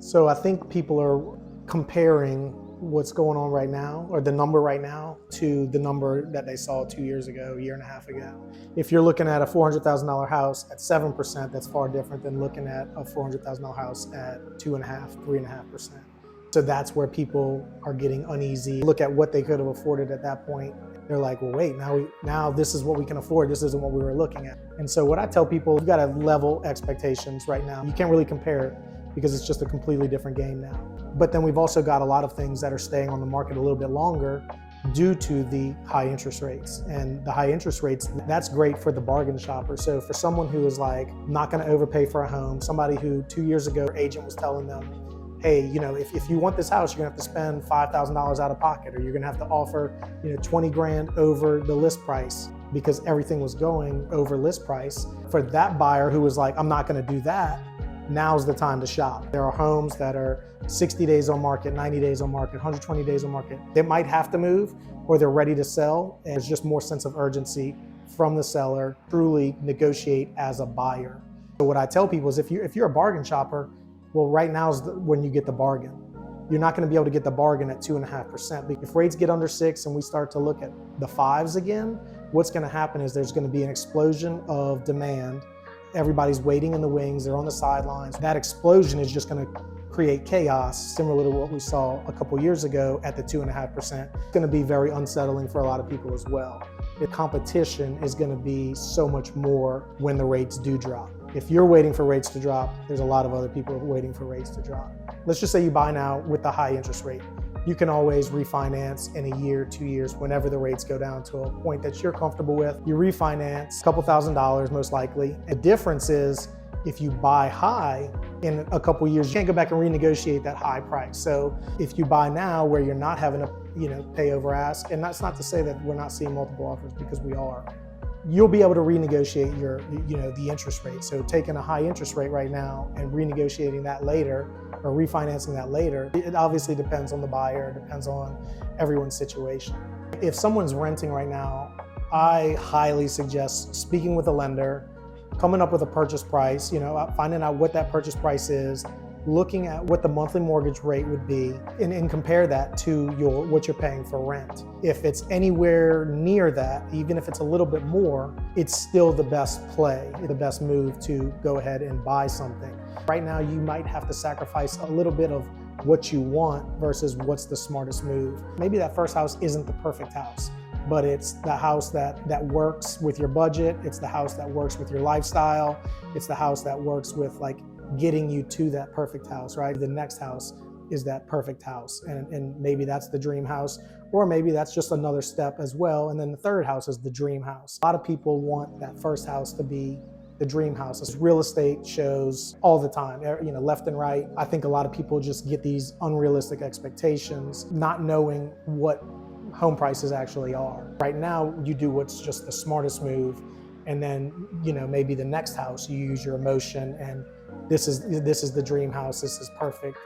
So I think people are comparing what's going on right now, or the number right now, to the number that they saw 2 years ago, a year and a half ago. If you're looking at a $400,000 house at 7%, that's far different than looking at a $400,000 house at 2.5%, 3.5%. So that's where people are getting uneasy. Look at what they could have afforded at that point. They're like, well, wait, now this is what we can afford. This isn't what we were looking at. And so what I tell people, you got to level expectations right now. You can't really compare it because it's just a completely different game now. But then we've also got a lot of things that are staying on the market a little bit longer due to the high interest rates. And the high interest rates, that's great for the bargain shopper. So for someone who is like not going to overpay for a home, somebody who 2 years ago, their agent was telling them, hey, if you want this house, you're gonna have to spend $5,000 out of pocket, or you're gonna have to offer 20 grand over the list price, because everything was going over list price. For that buyer who was like, I'm not gonna do that, now's the time to shop. There are homes that are 60 days on market, 90 days on market, 120 days on market. They might have to move, or they're ready to sell. And there's just more sense of urgency from the seller, truly negotiate as a buyer. So what I tell people is if you're a bargain shopper, well, right now is when you get the bargain. You're not going to be able to get the bargain at 2.5%. If rates get under 6 and we start to look at the 5s again, what's going to happen is there's going to be an explosion of demand. Everybody's waiting in the wings, they're on the sidelines. That explosion is just going to create chaos, similar to what we saw a couple years ago at the 2.5%. It's going to be very unsettling for a lot of people as well. The competition is going to be so much more when the rates do drop. If you're waiting for rates to drop, there's a lot of other people waiting for rates to drop. Let's just say you buy now with the high interest rate. You can always refinance in a year, 2 years, whenever the rates go down to a point that you're comfortable with. You refinance a couple $1,000s most likely. The difference is if you buy high in a couple years, you can't go back and renegotiate that high price. So if you buy now where you're not having to pay over ask, and that's not to say that we're not seeing multiple offers, because we are, you'll be able to renegotiate the interest rate. So taking a high interest rate right now and renegotiating that later, or refinancing that later, it obviously depends on the buyer, it depends on everyone's situation. If someone's renting right now, I highly suggest speaking with a lender, coming up with a purchase price, finding out what that purchase price is, looking at what the monthly mortgage rate would be, and compare that to what you're paying for rent. If it's anywhere near that, even if it's a little bit more, it's still the best play, the best move to go ahead and buy something. Right now, you might have to sacrifice a little bit of what you want versus what's the smartest move. Maybe that first house isn't the perfect house, but it's the house that works with your budget. It's the house that works with your lifestyle. It's the house that works with getting you to that perfect house, right? The next house is that perfect house. And maybe that's the dream house, or maybe that's just another step as well. And then the third house is the dream house. A lot of people want that first house to be the dream house. As real estate shows all the time, left and right. I think a lot of people just get these unrealistic expectations, not knowing what home prices actually are. Right now, you do what's just the smartest move. And then, maybe the next house, you use your emotion, and this is the dream house. This is perfect.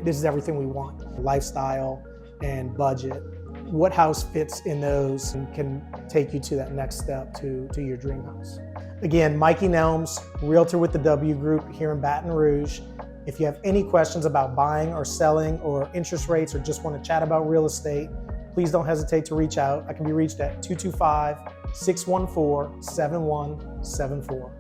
This is everything we want. Lifestyle and budget. What house fits in those and can take you to that next step to your dream house? Again, Mikey Nelms, Realtor with the W Group here in Baton Rouge. If you have any questions about buying or selling or interest rates, or just want to chat about real estate, please don't hesitate to reach out. I can be reached at 225-614-7174.